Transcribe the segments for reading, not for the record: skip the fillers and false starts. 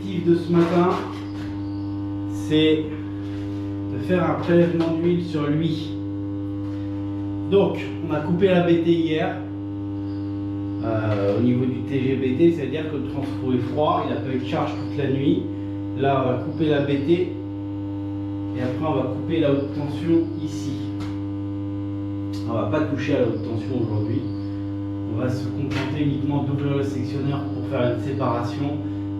l'objectif de ce matin, c'est de faire un prélèvement d'huile sur lui. Donc, on a coupé la BT hier au niveau du TGBT, c'est-à-dire que le transfo est froid, il n'a pas eu de charge toute la nuit. Là, on va couper la BT et après, on va couper la haute tension ici. On va pas toucher à la haute tension aujourd'hui. On va se contenter uniquement d'ouvrir le sectionneur pour faire une séparation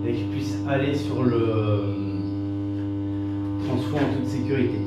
et qu'il puisse aller sur le transfo en toute sécurité.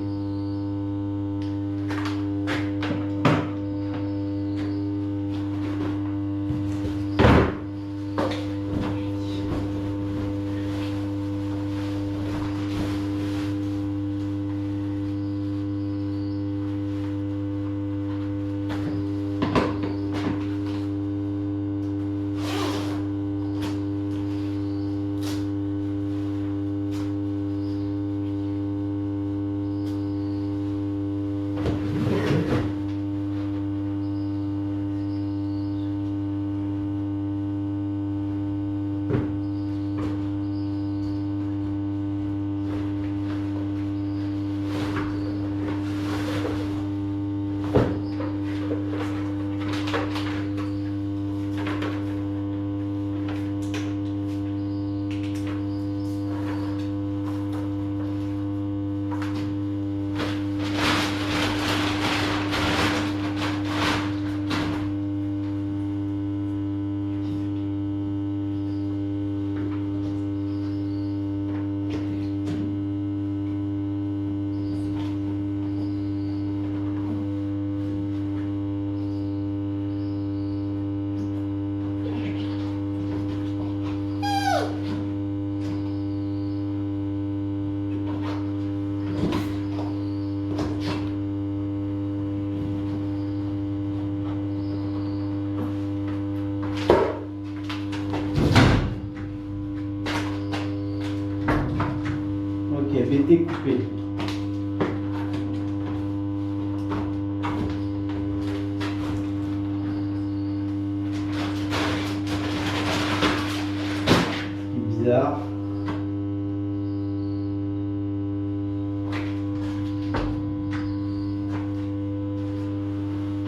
BT coupé. C'est bizarre.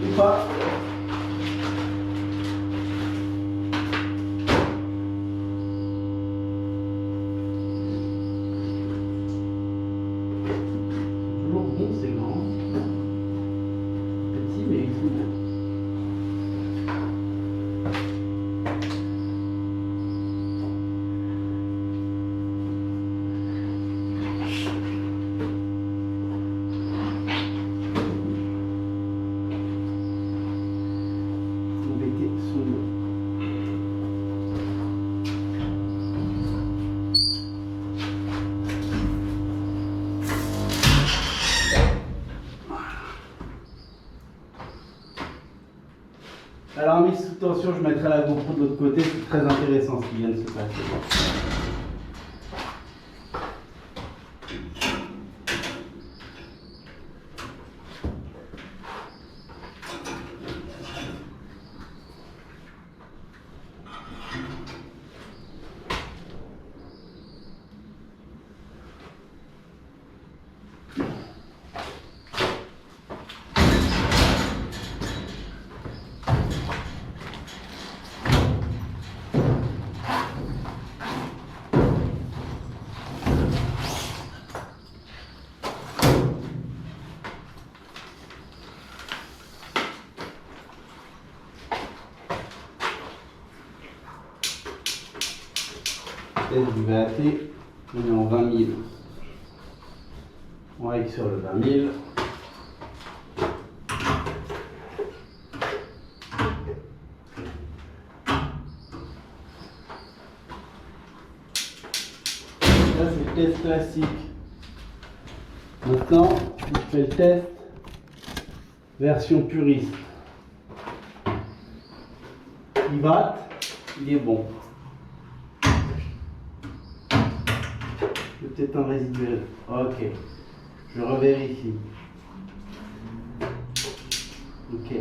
Ou pas. Alors, mise sous tension, je mettrai la GoPro de l'autre côté, c'est très intéressant ce qui vient de se passer. Test du VAT, on est en 20 000. On règle sur le 20 000. Ça c'est le test classique. Maintenant, je fais le test version puriste. Il va, il est bon. Peut-être un résiduel. Ok. Je revérifie. Ok.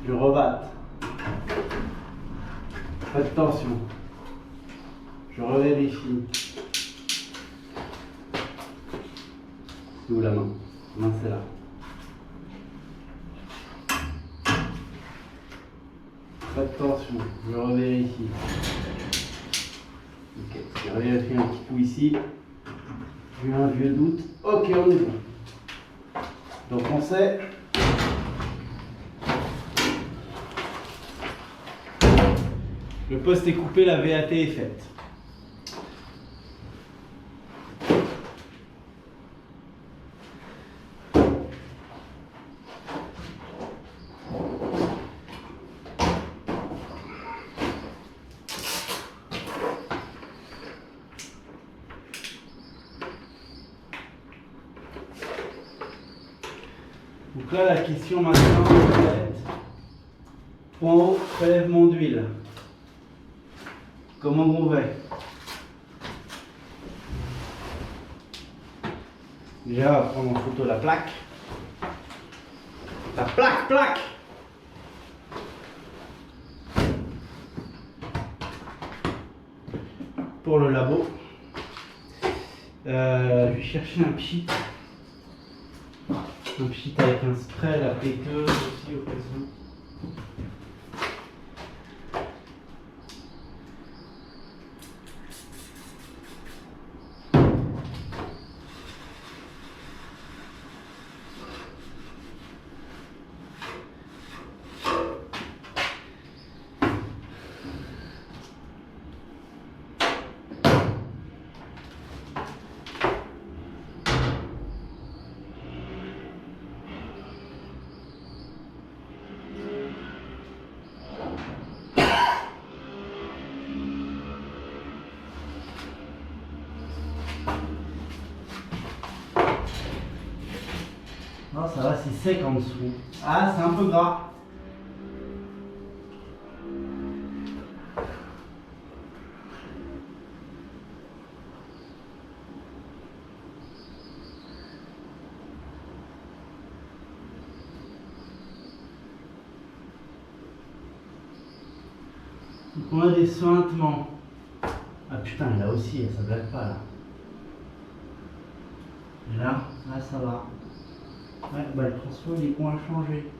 Je rebatte. Pas de tension. Je revérifie. C'est où la main? La main, c'est là. Pas de tension, je revérifie. Ok, je revérifie un petit coup ici. J'ai eu un vieux doute. Ok, on est bon. Donc on sait. Le poste est coupé, la VAT est faite. Donc là, la question maintenant, va être point haut, prélèvement d'huile. Comment on fait? Déjà, on va prendre en photo la plaque. La plaque! Pour le labo. Je vais chercher un pchit. Un pchit avec un spray, la péteuse aussi au cas où. Non, ça va, c'est sec en dessous. Ah, c'est un peu gras. Donc on a des suintements. Ah putain, là aussi, ça blague pas là. Et là ça va. Ouais, bah le transfert il est moins changé.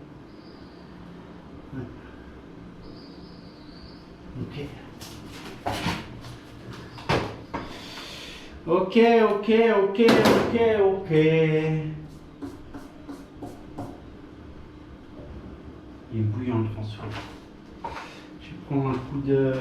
Ouais. Ok. Il est bouillant le transfert. Je vais prendre un coup de...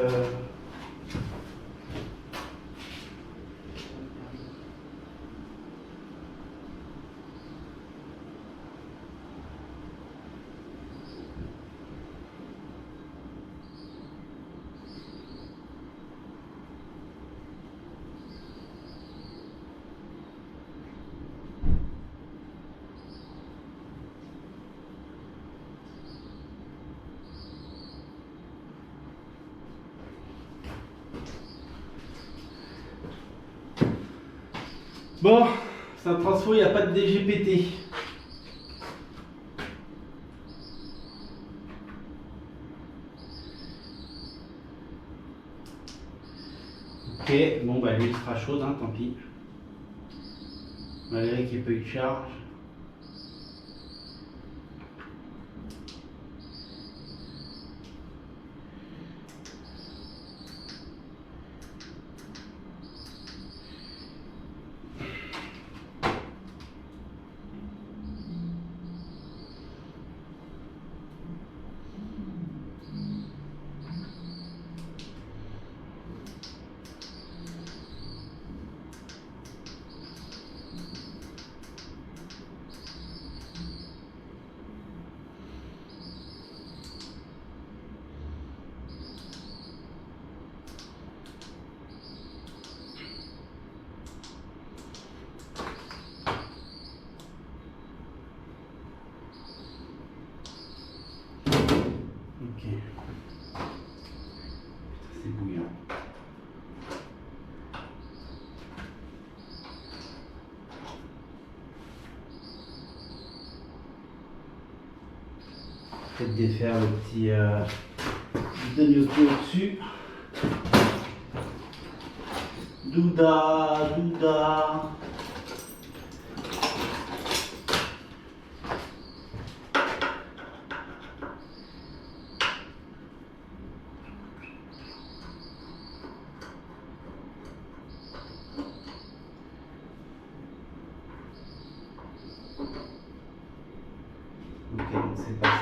Bon, c'est un transfo, il n'y a pas de DGPT. Ok, bon bah l'huile sera chaude, hein, tant pis. Malgré qu'il n'y ait pas eu de charge. Ok. C'est bouillant. Peut-être défaire le petit gnocchi au-dessus. Douda, Douda. Ok, donc c'est pas ça.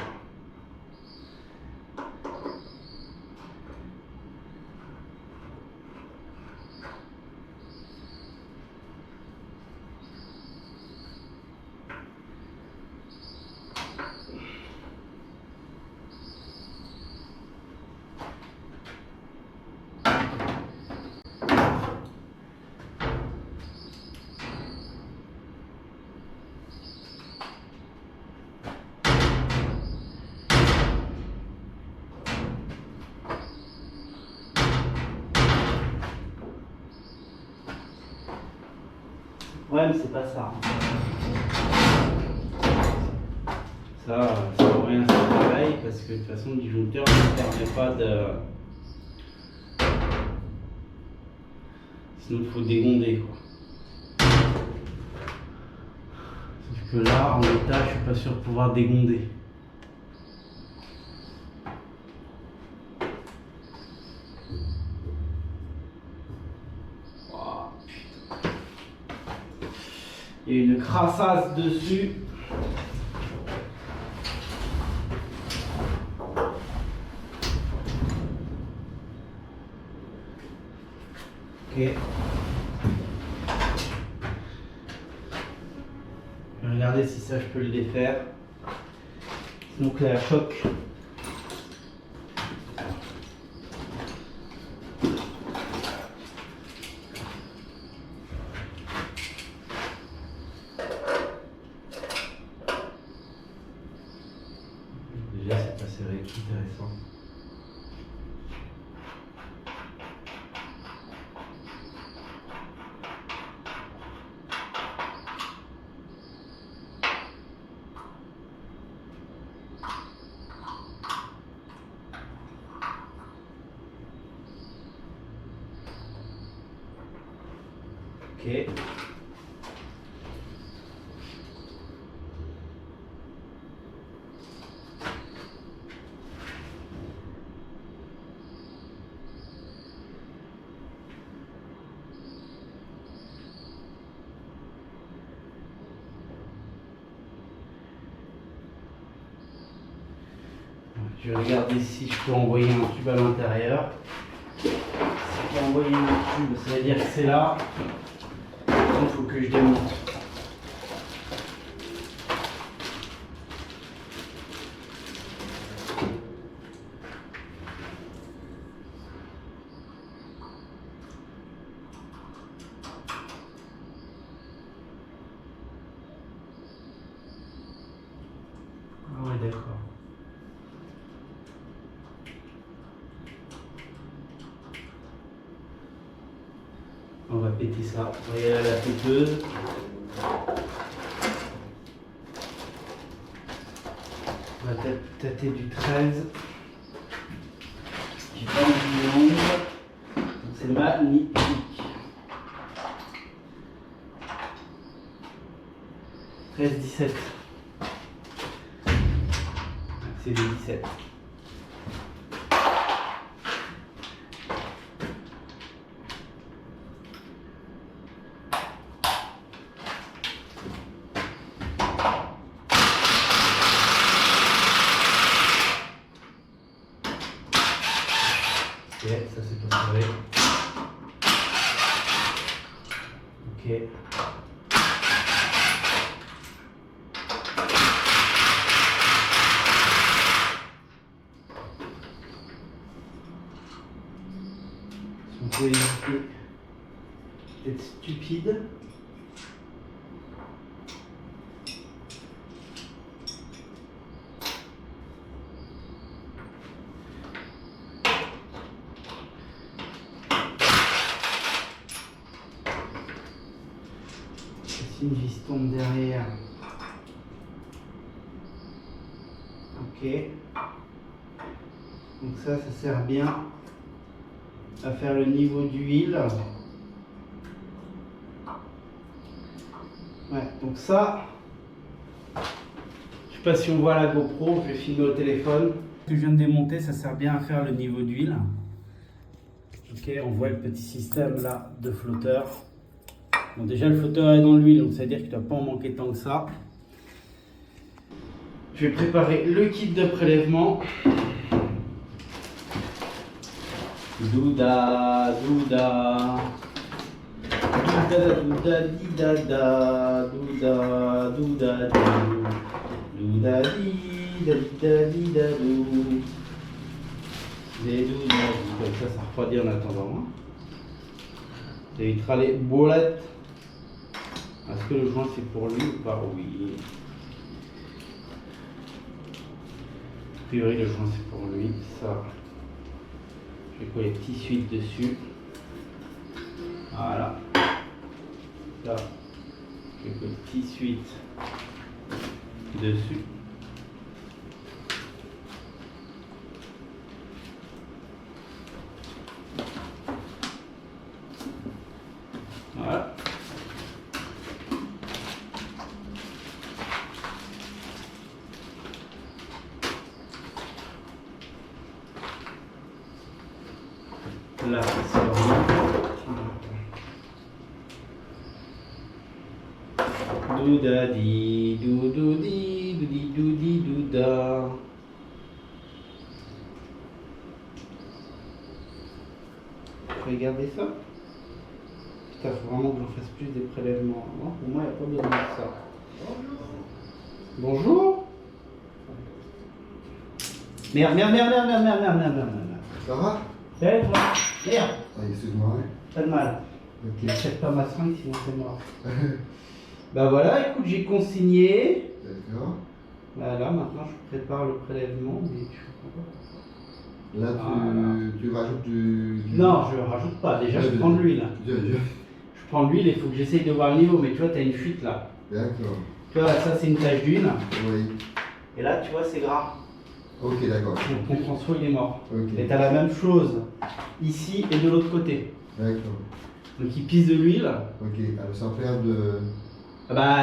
Ouais, mais c'est pas ça. Ça vaut rien, c'est pareil, parce que de toute façon, le disjoncteur ne permet pas de. Sinon, il faut dégonder, quoi. Sauf que là, en l'état, je suis pas sûr de pouvoir dégonder. Oh, putain. Il y a une crassasse dessus. Ok. Je vais regarder si ça je peux le défaire. Donc là, choc. Déjà c'est pas serré, intéressant. Ok. Je vais regarder si je peux envoyer un tube à l'intérieur. Si je peux envoyer un tube, ça veut dire que c'est là. Il faut que je démonte. Ah ouais, d'accord. On va péter ça. Vous voyez là, la péteuse. On va tâter du 13. J'ai pas envie de 11. Donc c'est magnifique. 13-17. C'est le 17. Ok, ça c'est pas serré. Ok. Si on peut éviter d'être stupide. Si une vis tombe derrière. Ok. Donc ça sert bien à faire le niveau d'huile. Ouais, donc ça, je sais pas si on voit la GoPro, je vais filmer au téléphone. Ce que je viens de démonter, ça sert bien à faire le niveau d'huile. Ok, on voit le petit système là de flotteur. Bon, déjà le flotteur est dans l'huile, donc ça veut dire qu'il ne doit pas en manquer tant que ça. Je vais préparer le kit de prélèvement. Douda, douda. Douda, douda, didada. Douda, douda, dou. Douda, dida, dida, dida, dou. Des douda, comme ça refroidit en attendant. Ça évitera les boulettes. Est-ce que le joint c'est pour lui ou pas? Oui. A priori le joint c'est pour lui. Ça. Je vais coller les petits suites dessus. Voilà. Là. Je vais coller les petits suites dessus. Voilà. Là, c'est douda di, doudou di, doudi doudi douda. Regardez ça. Putain, faut vraiment que j'en fasse plus des prélèvements. Non, pour moi, il n'y a pas besoin de ça. Bonjour. Merde, merde, merde, merde, merde, merde, merde, merde, merde. Ça va? Merde. Ah, excuse-moi. Pas de mal. Ok. Achète pas ma seringue sinon c'est mort. Bah voilà, écoute, j'ai consigné. D'accord. Voilà, maintenant je prépare le prélèvement, mais je comprends pas. Là, tu rajoutes du... Non, je rajoute pas. Déjà, je prends de l'huile. Je prends de l'huile, il faut que j'essaye de voir le niveau, mais tu vois, tu as une fuite là. D'accord. Tu vois, ça c'est une tache d'huile. Oui. Et là, tu vois, c'est gras. Ok, d'accord. Donc ton transfo, il est mort. Ok. Et tu as la même chose ici et de l'autre côté. D'accord. Donc il pisse de l'huile. Ok, alors sans perdre de... Bah,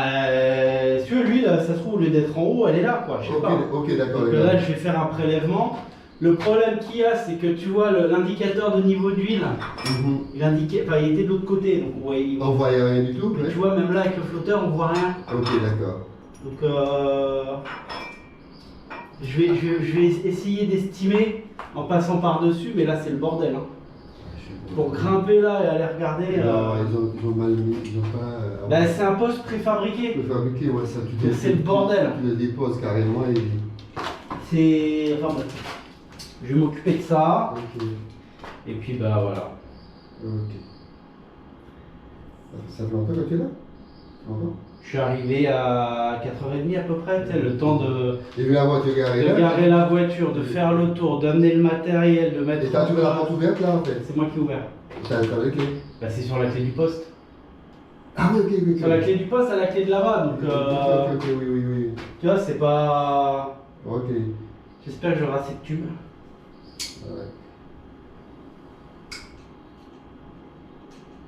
si tu veux, l'huile, ça se trouve, au lieu d'être en haut, elle est là, quoi. Je sais pas. Ok, d'accord. Donc là, je vais faire un prélèvement. Le problème qu'il y a, c'est que tu vois l'indicateur de niveau d'huile, il indiquait, enfin, il était de l'autre côté, donc On voyait rien du tout. mais tu vois, même là avec le flotteur, on voit rien. Ok, d'accord. Donc, je vais essayer d'estimer en passant par dessus, mais là, c'est le bordel. Hein. Pour grimper là et aller regarder. Non, ils ont mal mis, ils ont pas... Bah, c'est un poste préfabriqué. Préfabriqué, ouais, ça, tu C'est le bordel. Tu le déposes carrément et... C'est... Enfin bon. Je vais m'occuper de ça. Ok. Et puis bah voilà. Ok. Ça fait longtemps que tu es là? Longtemps? Je suis arrivé à 4h30 à peu près, tu sais, le temps de vu la voiture garée là? garer la voiture, de faire le tour, d'amener le matériel, de mettre... Et t'as trouvé la porte ouverte là en fait? C'est moi qui ai ouvert. T'as la clé? Bah c'est sur la clé du poste. Ah oui, ok. Sur la clé du poste à la clé de là-bas, donc Ok, oui. tu vois, c'est pas... Ok. J'espère que j'aurai assez de tubes. Ouais.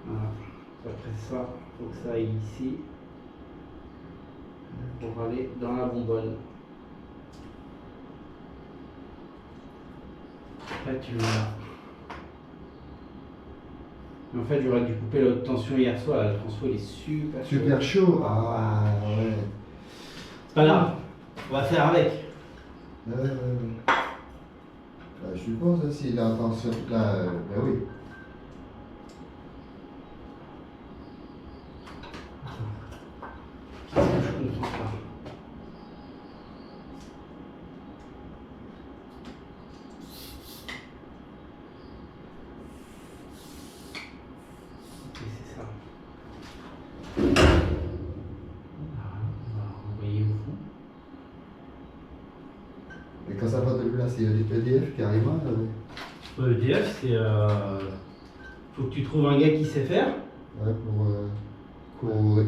Voilà. Après ça, il faut que ça aille ici pour aller dans la bonbonne. Après tu verras. En fait, j'aurais dû couper la haute tension hier soir, le transfo il est super chaud. Super chaud. Ah ouais. C'est pas grave, on va faire avec. Je suppose hein, s'il a attention là, ben oui. Qu'est-ce que je comprends pas? Ok, c'est ça. On va envoyer au fond. Et quand ça va de là, c'est du PDF carrément. EDF, c'est. Faut que tu trouves un gars qui sait faire. Ouais, pour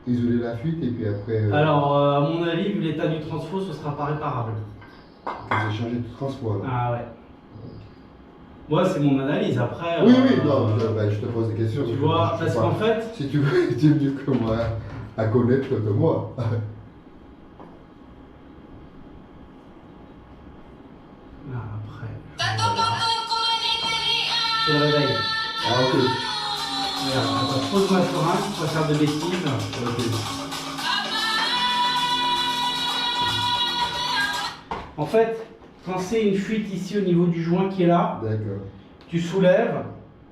isoler la fuite et puis après. Alors, à mon avis, vu l'état du transfo, ce sera pas réparable. J'ai changé de transport là. Ah ouais. Moi, c'est mon analyse. Après. Oui, non, je te pose des questions. Tu vois, parce qu'en fait. Si tu veux, tu es mieux que moi. à connaître que moi. Là, après. C'est le réveil. Ah, ok. Regarde, attends, pose-moi sur un, pas faire de bêtises. Ok. En fait, quand c'est une fuite ici au niveau du joint qui est là, D'accord. tu soulèves,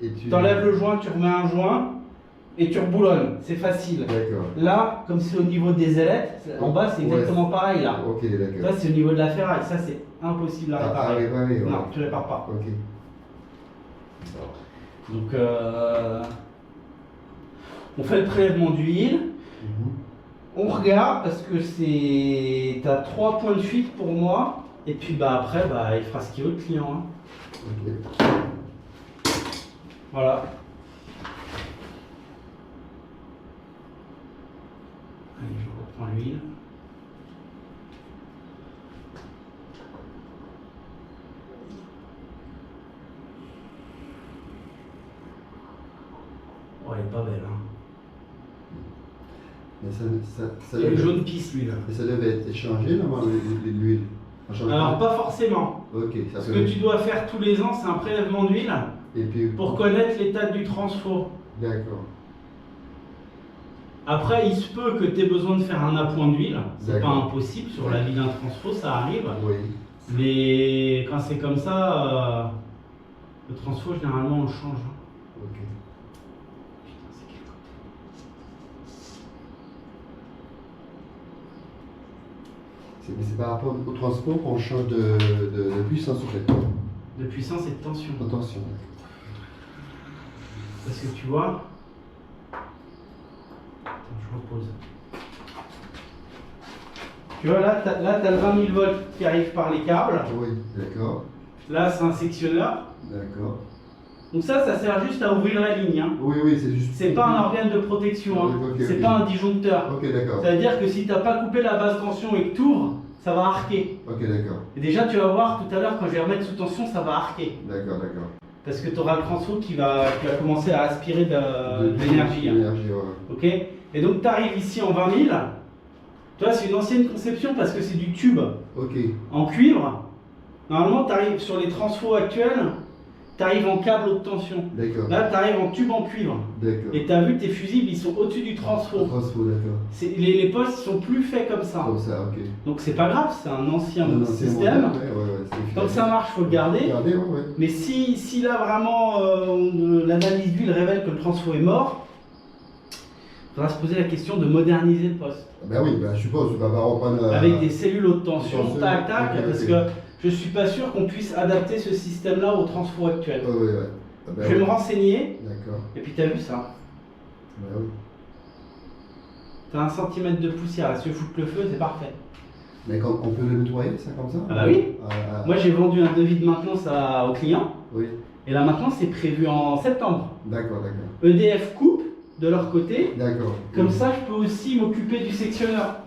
Et tu t'enlèves le joint, tu remets un joint et tu reboulonnes. C'est facile. D'accord. Là, comme c'est au niveau des ailettes, en bas c'est exactement pareil là. Ok, d'accord. Ça c'est au niveau de la ferraille, ça c'est impossible à réparer. réparer, ouais. Non, tu répares pas. Ok. Donc on fait le prélèvement d'huile, Mhm. on regarde parce que c'est. T'as 3 points de fuite pour moi, et puis bah après bah il fera ce qu'il veut le client. Hein. Ok. Voilà. Allez, je reprends l'huile. Oh, elle est pas belle, hein. Mais ça C'est le jaune pisse, lui, là. Mais ça devait être échangé, normalement, l'huile. On change Alors, pas. pas forcément. Ok, ça Ce peut. que tu dois faire tous les ans, c'est un prélèvement d'huile Et puis. pour connaître l'état du transfo. D'accord. Après, il se peut que tu aies besoin de faire un appoint d'huile. C'est pas D'accord. impossible. Sur la vie d'un transfo, ça arrive. Oui. Mais quand c'est comme ça, le transfo, généralement, on le change. Hein. Ok. Putain, c'est quel côté? Mais c'est par rapport au transport qu'on change de puissance, en fait. De puissance et de tension. Attention. Parce que tu vois. Attends, je repose. Tu vois, là, tu as le 20 000 volts qui arrive par les câbles. Oui, d'accord. Là, c'est un sectionneur. D'accord. Donc ça sert juste à ouvrir la ligne. Hein. Oui, oui, c'est juste. C'est pas un organe de protection. Hein. Ok, C'est ok. pas un disjoncteur. Ok, d'accord. Ça veut dire que si tu n'as pas coupé la basse tension et que tu ouvres, ça va arquer. Ok, d'accord. Et déjà, tu vas voir tout à l'heure, quand je vais remettre sous tension, ça va arquer. D'accord, d'accord. Parce que tu auras le transfo qui va commencer à aspirer de l'énergie. De Hein. l'énergie, ouais. Ok. Et donc, tu arrives ici en 20 000. Tu vois, c'est une ancienne conception parce que c'est du tube Ok, en cuivre. Normalement, tu arrives sur les transfos actuels, tu arrives en câble haute tension. d'accord. Là, tu arrives en tube en cuivre. D'accord. Et tu as vu, tes fusibles, ils sont au-dessus du transfo. Transfo, d'accord. Les postes sont plus faits comme ça. Comme ça, ok. Donc, c'est pas grave, c'est un ancien Non, non, c'est système. moderne, ouais, c'est Tant que ça marche, faut le garder. Regardez, ouais. Mais si là vraiment l'analyse d'huile révèle que le transfo est mort, il faudra se poser la question de moderniser le poste. Ben oui, ben, je suppose, tu vas pas reprendre. Avec des cellules haute tension, tension, tac tac, ok, parce ok. que je suis pas sûr qu'on puisse adapter ce système-là au transfo actuel. Ouais, ouais, ouais. Ben, Je vais me ouais. renseigner, D'accord. et puis tu as vu ça. Ben oui. Tu as 1 centimètre de poussière, là, si tu foutre le feu, c'est parfait. Mais quand on peut le nettoyer, ça, comme ça? Ah bah oui. Ah, Moi j'ai vendu un devis de maintenance au client, oui. et la maintenance est prévue en septembre. D'accord, d'accord. EDF coupe de leur côté, D'accord. comme ça je peux aussi m'occuper du sectionneur.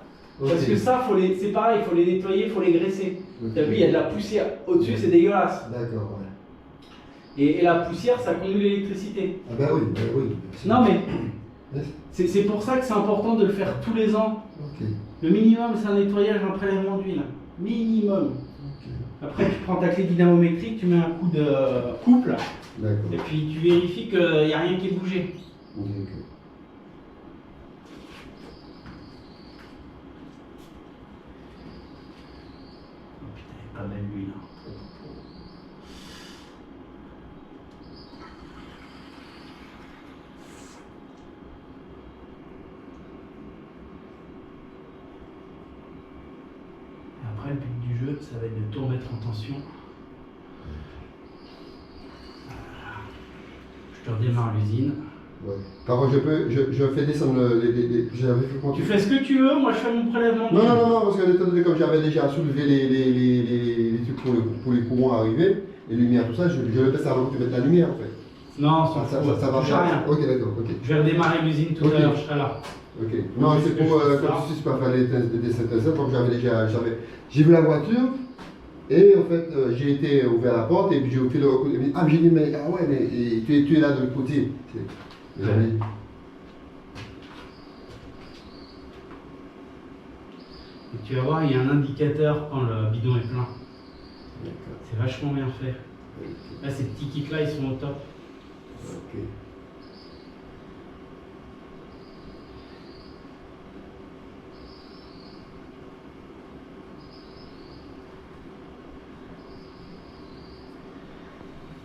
Ok. Parce que ça, c'est pareil, il faut les nettoyer, il faut les graisser. Ok. T'as vu, il y a de la poussière au-dessus, c'est dégueulasse. D'accord, ouais. Et la poussière, ça conduit l'électricité. Ah ben oui, ben oui. Non mais, Yes. c'est pour ça que c'est important de le faire tous les ans. Ok. Le minimum, c'est un nettoyage, un prélèvement d'huile. Minimum. Ok. Après, tu prends ta clé dynamométrique, tu mets un coup de couple, D'accord. et puis tu vérifies qu'il n'y a rien qui est bougé. Ok, ok. Oh putain, elle est pas belle l'huile. Et après, le but du jeu, ça va être de tout remettre en tension. Je te redémarre l'usine. Ouais. Par contre, je fais descendre j'avais fait Tu fais ce que tu veux, moi je fais mon prélèvement Non, d'huile. non, non, non, parce que étant donné comme j'avais déjà soulevé les trucs pour les courants arriver, les lumières, tout ça, je le laisse avant que tu mettes la lumière en fait. Non, Ah, ça va touche faire à rien. Ok, d'accord, ok. Je vais redémarrer l'usine tout Ok. à l'heure, je serai là. Ok. Non, c'est pour, que je fais comme ça. si c'est pas faire des synthèses, comme j'ai vu la voiture, et en fait, j'ai été ouvert la porte, et puis j'ai fait le recours, ah, j'ai dit, mais, ah ouais, mais tu es là de l'autre côté. J'avais dit, tu vas voir, il y a un indicateur quand le bidon est plein. D'accord. C'est vachement bien fait. Ok. Là, ces petits kits-là, ils sont au top. Ok.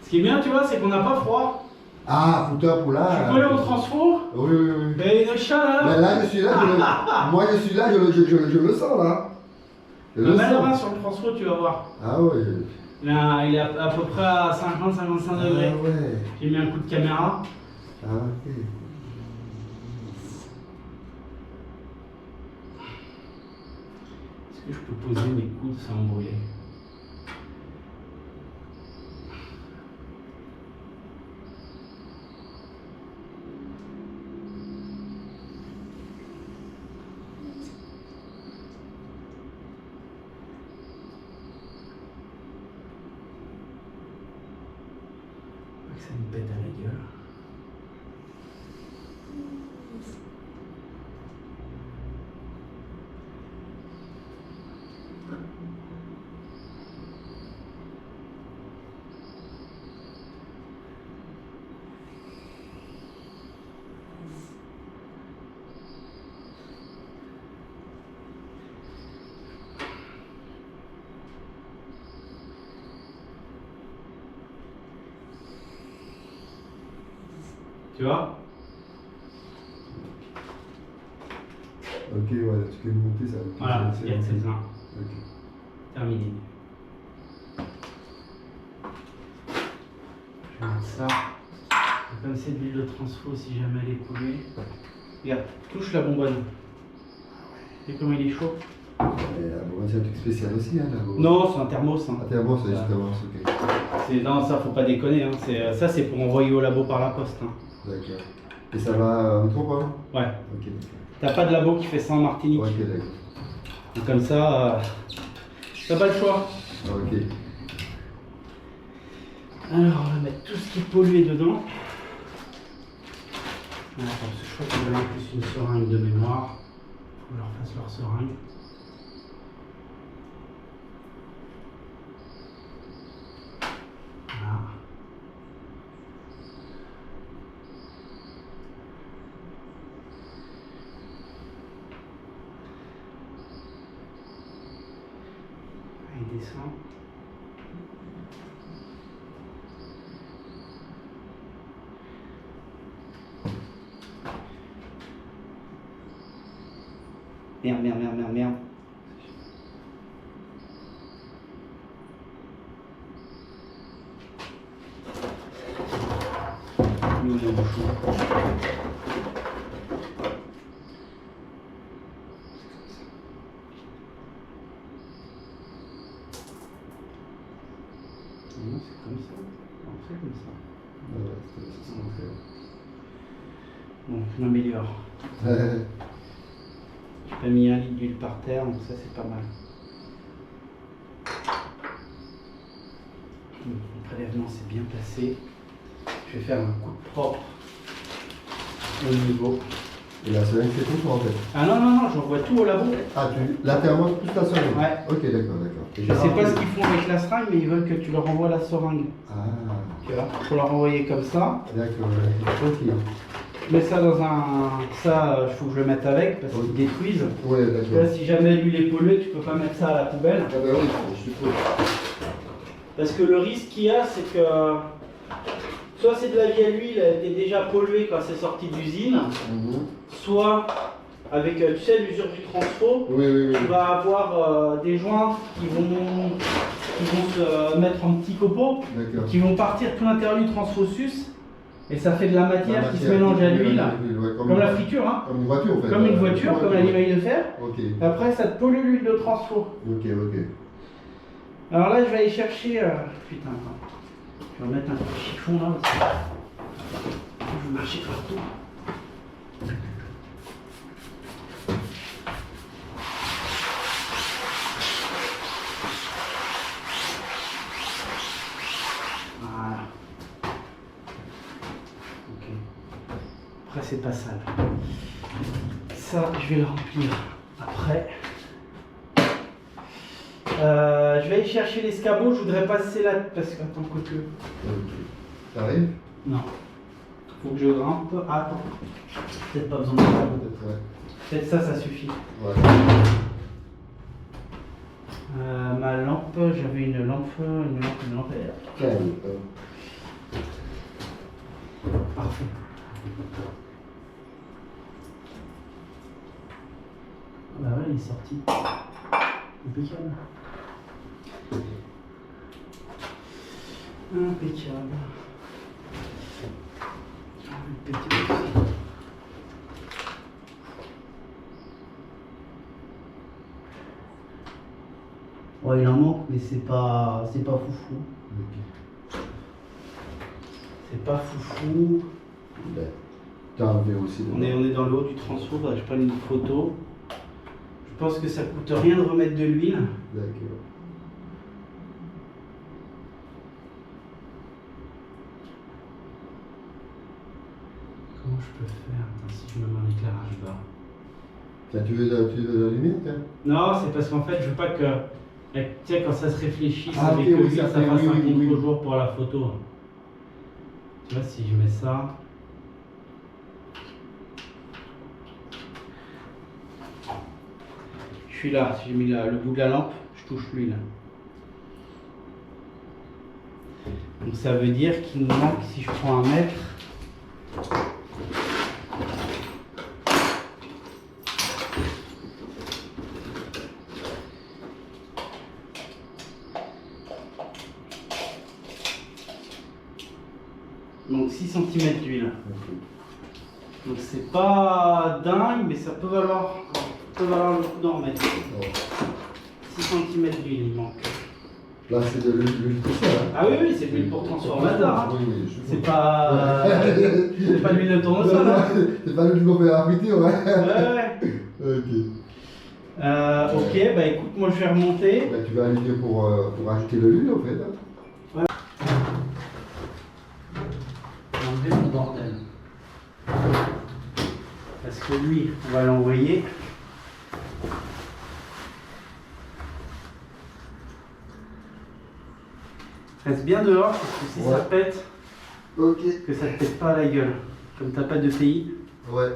Ce qui est bien, tu vois, c'est qu'on n'a pas froid. Ah, fouteur pour là. Je suis collé au transfo, Oui, oui, oui. mais une chaleur. Ben là, je suis là, moi je suis là, je le sens là. Je Le le main sens. sur le transfo, tu vas voir. Ah ouais. Là, il est à peu près à 50-55 degrés. Ah ouais. J'ai mis un coup de caméra. Ah ok. Est-ce que je peux poser mes coudes sans brûler? Ça me pète à la gueule. Tu vois? Ok, ouais, tu peux monter ça. Voilà, il y a c'est ça. Ok. Terminé. Je vais mettre ça. Et comme c'est de l'huile de transfo, si jamais elle est coulée. Regarde, touche la bonbonne. Tu sais comment il est chaud? Bon, c'est un truc spécial aussi, hein, là. Non, c'est un thermos. Hein. Ah, thermos, c'est juste thermos, ok. Non, ça faut pas déconner. Hein. Ça, c'est pour envoyer au labo par la poste. Hein. D'accord. Et ça va en trop, pas? Ouais. Ok, d'accord. T'as pas de labo qui fait ça en Martinique. Ok, d'accord. Donc comme ça, t'as pas le choix. Ok. Alors, on va mettre tout ce qui est pollué dedans. Alors, parce que je crois qu'ils veulent en plus une seringue de mémoire. Faut que je leur fasse leur seringue. Voilà. Il descend. Merde. Où est mon bouchon? Non, c'est comme ça. On fait comme ça. Ah ouais, c'est ça. Bon, je m'améliore. J'ai mis 1 litre d'huile par terre, donc ça c'est pas mal. Le prélèvement s'est bien passé. Je vais faire un coup de propre au niveau. Et la seringue, c'est tout, en fait. Ah non, j'envoie tout au labo. Ah, la thermos plus la seringue? Ouais. Ok, d'accord. Je sais pas ce qu'ils font avec la seringue, mais ils veulent que tu leur envoies la seringue. Ah, Tu vois, faut leur envoyer comme ça. d'accord, ok. Je mets ça dans un. Ça, il faut que je le mette avec parce qu'ils détruisent. Ouais, Tu vois, d'accord. si jamais l'huile est polluée, tu peux pas mettre ça à la poubelle. Ah bah oui, je suppose. Parce que le risque qu'il y a, c'est que soit c'est de la vieille huile, elle était déjà polluée quand c'est sorti d'usine, soit avec, tu sais, l'usure du transfo, Oui. tu vas avoir des joints qui vont se mettre en petits copeaux, D'accord. qui vont partir tout l'intérieur du transfosus, et ça fait de la matière qui se mélange à l'huile, Ouais, comme la friture, hein. Comme une voiture, en fait. Comme une voiture, Ouais, comme la limaille de fer. Ok, Après, ça te pollue l'huile de transfo. ok. Alors là, je vais aller chercher. Putain, attends. Je vais remettre un petit chiffon là aussi. Je vais marcher partout. Voilà. Ok. Après, c'est pas sale. Ça, je vais le remplir après. Je vais aller chercher l'escabeau, je voudrais passer là parce que attends que T'arrives? non. Faut que je grimpe. Ah, attends. Peut-être pas besoin de ça. Peut-être, ouais. Peut-être ça suffit. Ouais. Ma lampe, j'avais une lampe, elle est là. Calme. Parfait. Bah ouais, il est sorti. Impeccable. Impeccable. Ouais, il en manque, mais c'est pas foufou. C'est pas foufou. Ben, t'as enlevé aussi. On est dans le haut du transfo, je prends une photo. Je pense que ça coûte rien de remettre de l'huile. D'accord. Comment je peux faire? Attends, si je me mets en éclairage bas. Tiens, tu veux de la lumière, tiens? Non, c'est parce qu'en fait, je veux pas que. Tu sais, quand ça se réfléchit, Ah, avec ok, que oui, lui, ça ça fait- fasse oui, un oui, oui. contre-jour pour la photo. Tu vois, si je mets ça. Je suis là, si j'ai mis le bout de la lampe, je touche l'huile. Donc ça veut dire qu'il nous manque, si je prends 1 mètre. Donc 6 cm d'huile. Donc c'est pas dingue, mais ça peut valoir le coup d'en remettre. 6 cm d'huile il manque. Là, c'est de l'huile tout ça. Hein. Ah oui, c'est de l'huile pour transformateur. Hein. Oui, je C'est pas l'huile de tournesol. Hein. C'est pas l'huile qu'on fait à la friture, ouais. Ouais. Ok, bah écoute, moi je vais remonter. Bah, tu vas allumer pour ajouter de l'huile, en fait. Hein. Enlever mon bordel. Parce que lui, on va l'envoyer. Reste bien dehors parce que si ça pète, Ok. que ça te pète pas à la gueule. Comme t'as pas de TI. Ouais.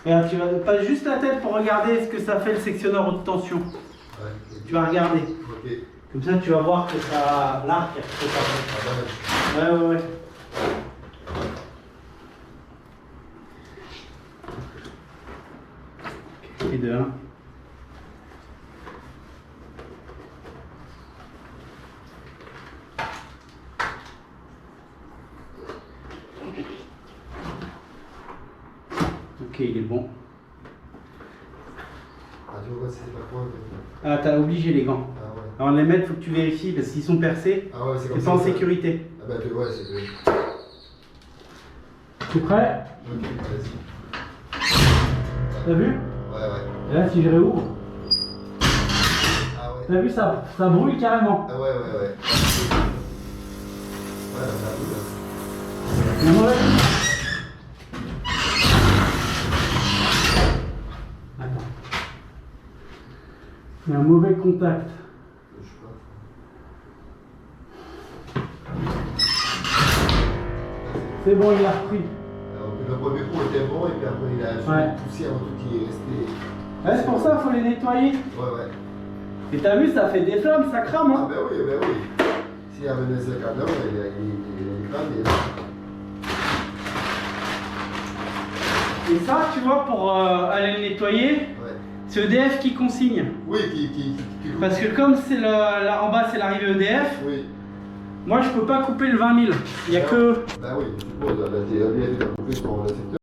Regarde, tu vas pas juste la tête pour regarder ce que ça fait le sectionneur haute tension. Ouais. Tu vas regarder. Ok. Comme ça, tu vas voir que ça l'arc est préparé. Ouais. Et de 1. Ok, il est bon. Ah, tu vois, c'est pas quoi. Ah, t'as obligé les gants. Ah ouais. Avant de les mettre, faut que tu vérifies parce qu'ils sont percés. Ah ouais, c'est comme T'es ça. pas en sécurité. Ah bah, tu vois, c'est que. Tu es prêt? Ok, vas-y. T'as vu? Ouais. Et là, si je réouvre, Ah ouais. t'as vu ça brûle carrément. Ah ouais. Ouais, ça brûle. Mais moi, attends. Il y a un mauvais contact. Je sais pas. C'est bon, il l'a repris. Alors, le premier coup était bon et puis après il a poussé avant tout qui est resté. Ouais, c'est pour ça qu'il faut les nettoyer. Ouais. Et t'as vu, ça fait des flammes, ça crame. Ah Hein. ben oui. S'il y avait un cadavre, il est cramé. Et ça, tu vois, pour aller le nettoyer, Ouais. c'est EDF qui consigne. Oui, qui Parce que comme c'est là en bas, c'est l'arrivée EDF, Oui. moi je peux pas couper le 20 000. Il y a que. Bah oui, je suppose, là, c'est EDF qui a coupé sur le secteur.